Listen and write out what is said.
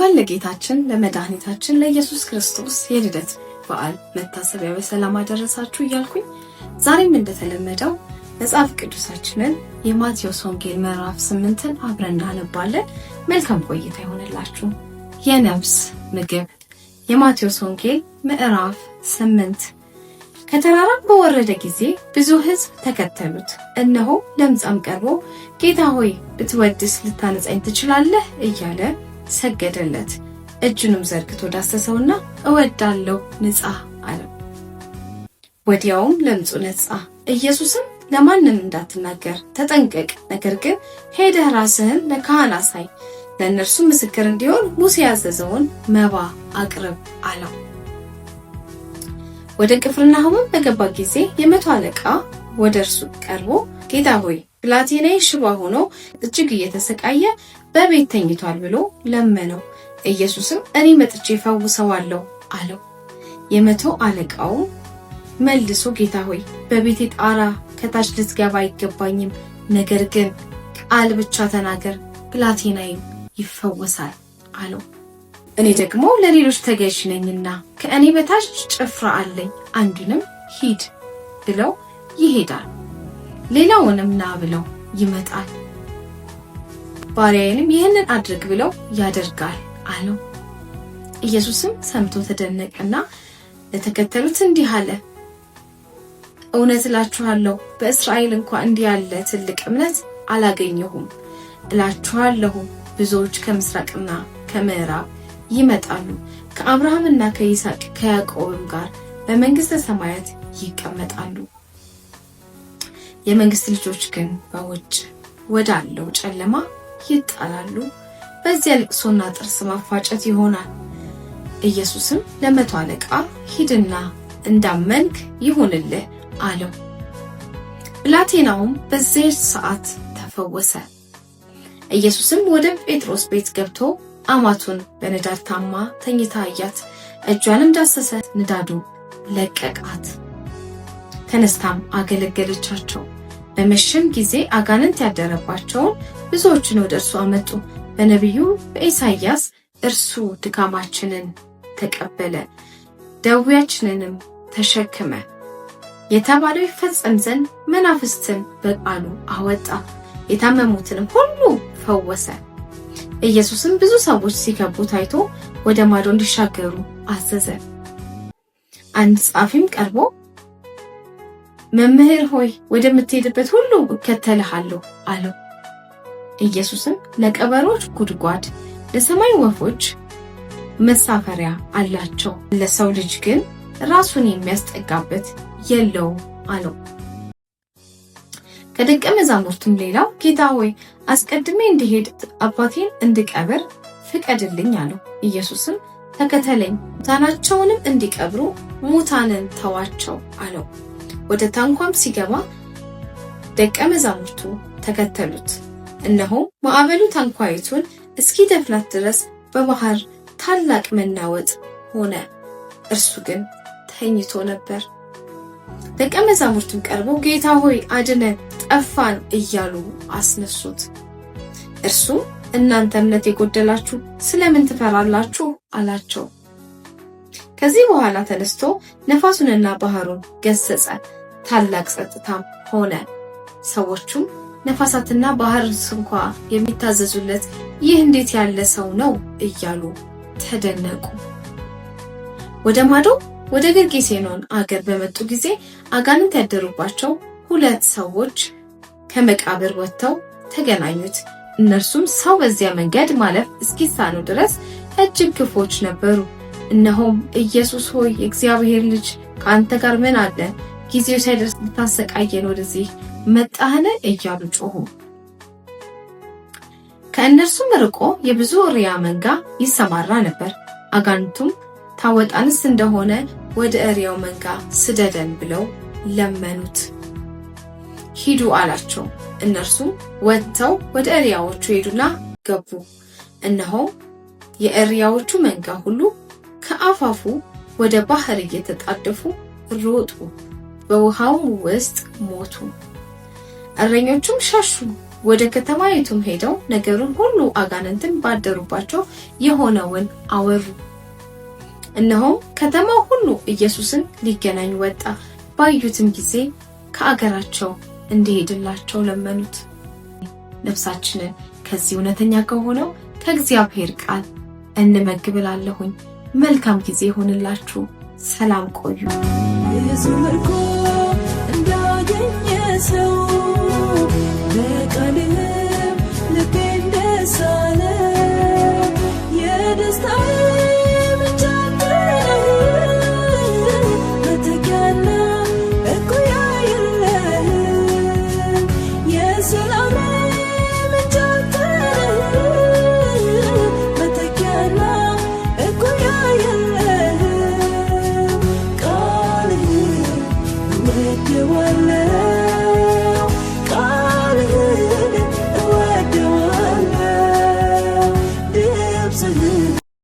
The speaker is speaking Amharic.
እንኳን ለጌታችን ለመድኃኒታችን ለኢየሱስ ክርስቶስ የልደት በዓል መታሰቢያ በሰላም አደረሳችሁ እያልኩኝ ዛሬም እንደተለመደው መጽሐፍ ቅዱሳችንን የማቴዎስ ወንጌል ምዕራፍ 8ን አብረን እናነባለን። መልካም ቆይታ ይሆንላችሁ። የነፍስ ምግብ የማቴዎስ ወንጌል ምዕራፍ 8። ከተራራም በወረደ ጊዜ ብዙ ሕዝብ ተከተሉት። እነሆ ለምጻም ቀርቦ ጌታ ሆይ ብትወድስ ልታነጻኝ ትችላለህ እያለ ሰገደለት። እጁንም ዘርግቶ ዳሰሰውና እወዳለሁ ንጻ አለው። ወዲያውም ለምጹ ነጻ። ኢየሱስም ለማንም እንዳትናገር ተጠንቀቅ፣ ነገር ግን ሄደህ ራስህን ለካህን አሳይ፣ ለእነርሱ ምስክር እንዲሆን ሙሴ ያዘዘውን መባ አቅርብ አለው። ወደ ቅፍርናሆምም በገባ ጊዜ የመቶ አለቃ ወደ እርሱ ቀርቦ ጌታ ሆይ ብላቴናዬ ሽባ ሆኖ እጅግ እየተሰቃየ በቤት ተኝቷል ብሎ ለመነው። ኢየሱስም እኔ መጥቼ ፈውሰዋለሁ አለው። የመቶ አለቃው መልሶ ጌታ ሆይ በቤቴ ጣራ ከታች ልትገባ አይገባኝም፣ ነገር ግን ቃል ብቻ ተናገር ብላቴናዬም ይፈወሳል አለው። እኔ ደግሞ ለሌሎች ተገዥ ነኝና ከእኔ በታች ጭፍራ አለኝ፣ አንዱንም ሂድ ብለው ይሄዳል፣ ሌላውንም ና ብለው ይመጣል፣ ባሪያዬንም ይህንን አድርግ ብለው ያደርጋል አለው። ኢየሱስም ሰምቶ ተደነቀና ለተከተሉት እንዲህ አለ፣ እውነት እላችኋለሁ በእስራኤል እንኳን እንዲህ ያለ ትልቅ እምነት አላገኘሁም። እላችኋለሁ ብዙዎች ከምስራቅና ከምዕራብ ይመጣሉ፣ ከአብርሃምና ከይስሐቅ ከያዕቆብም ጋር በመንግስተ ሰማያት ይቀመጣሉ። የመንግስት ልጆች ግን በውጭ ወዳለው ጨለማ ይጣላሉ፣ በዚያ ልቅሶና ጥርስ ማፋጨት ይሆናል። ኢየሱስም ለመቶ አለቃ ሂድና እንዳመንክ ይሁንልህ አለው። ብላቴናውም በዚያች ሰዓት ተፈወሰ። ኢየሱስም ወደ ጴጥሮስ ቤት ገብቶ አማቱን በንዳድ ታማ ተኝታ አያት። እጇንም ዳሰሰ፣ ንዳዱ ለቀቃት። ተነስታም አገለገለቻቸው። በመሸም ጊዜ አጋንንት ያደረባቸውን ብዙዎችን ወደ እርሱ አመጡ። በነቢዩ በኢሳይያስ እርሱ ድካማችንን ተቀበለ ደዌያችንንም ተሸከመ የተባለው ይፈጸም ዘንድ መናፍስትን በቃሉ አወጣ፣ የታመሙትንም ሁሉ ፈወሰ። ኢየሱስም ብዙ ሰዎች ሲከቡት አይቶ ወደ ማዶ እንዲሻገሩ አዘዘ። አንድ ጻፊም ቀርቦ መምህር ሆይ ወደምትሄድበት ሁሉ እከተልሃለሁ አለው። ኢየሱስም ለቀበሮች ጉድጓድ ለሰማይ ወፎች መሳፈሪያ አላቸው፣ ለሰው ልጅ ግን ራሱን የሚያስጠጋበት የለውም አለው። ከደቀ መዛሙርቱም ሌላው ጌታ ሆይ አስቀድሜ እንድሄድ አባቴን እንድቀብር ፍቀድልኝ አለው። ኢየሱስም ተከተለኝ፣ ሙታናቸውንም እንዲቀብሩ ሙታንን ተዋቸው አለው። ወደ ታንኳም ሲገባ ደቀ መዛሙርቱ ተከተሉት። እነሆ ማዕበሉ ታንኳይቱን እስኪደፍናት ድረስ በባህር ታላቅ መናወጥ ሆነ፣ እርሱ ግን ተኝቶ ነበር። ደቀ መዛሙርቱም ቀርበው ጌታ ሆይ አድነን፣ ጠፋን እያሉ አስነሱት። እርሱም እናንተ እምነት የጎደላችሁ ስለምን ትፈራላችሁ አላቸው። ከዚህ በኋላ ተነስቶ ነፋሱንና ባህሩን ገሰጸ፣ ታላቅ ጸጥታም ሆነ። ሰዎቹም ነፋሳትና ባህር እንኳ የሚታዘዙለት ይህ እንዴት ያለ ሰው ነው እያሉ ተደነቁ። ወደ ማዶ ወደ ጌርጌሴኖን አገር በመጡ ጊዜ አጋንንት ያደሩባቸው 2 ሰዎች ከመቃብር ወጥተው ተገናኙት። እነርሱም ሰው በዚያ መንገድ ማለፍ እስኪሳነው ድረስ እጅግ ክፉዎች ነበሩ። እነሆም ኢየሱስ ሆይ የእግዚአብሔር ልጅ ከአንተ ጋር ምን አለ? ጊዜው ሳይደርስ ልታሰቃየን ወደዚህ መጣህን? እያሉ ጮሁ። ከእነርሱም ርቆ የብዙ እሪያ መንጋ ይሰማራ ነበር። አጋንንቱም ታወጣንስ እንደሆነ ወደ እሪያው መንጋ ስደደን ብለው ለመኑት። ሂዱ አላቸው። እነርሱም ወጥተው ወደ እሪያዎቹ ሄዱና ገቡ። እነሆ የእሪያዎቹ መንጋ ሁሉ ከአፋፉ ወደ ባህር እየተጣደፉ ሮጡ፣ በውሃውም ውስጥ ሞቱ። እረኞቹም ሸሹ፣ ወደ ከተማይቱም ሄደው ነገሩን ሁሉ አጋንንትን ባደሩባቸው የሆነውን አወሩ። እነሆ ከተማው ሁሉ ኢየሱስን ሊገናኝ ወጣ። ባዩትም ጊዜ ከአገራቸው እንዲሄድላቸው ለመኑት። ነፍሳችንን ከዚህ እውነተኛ ከሆነው ከእግዚአብሔር ቃል እንመግብላለሁኝ። መልካም ጊዜ ይሁንላችሁ። ሰላም ቆዩ። የዘመርኩ እንዳገኘ ሰው በቃልህ ልቤ እንደሳ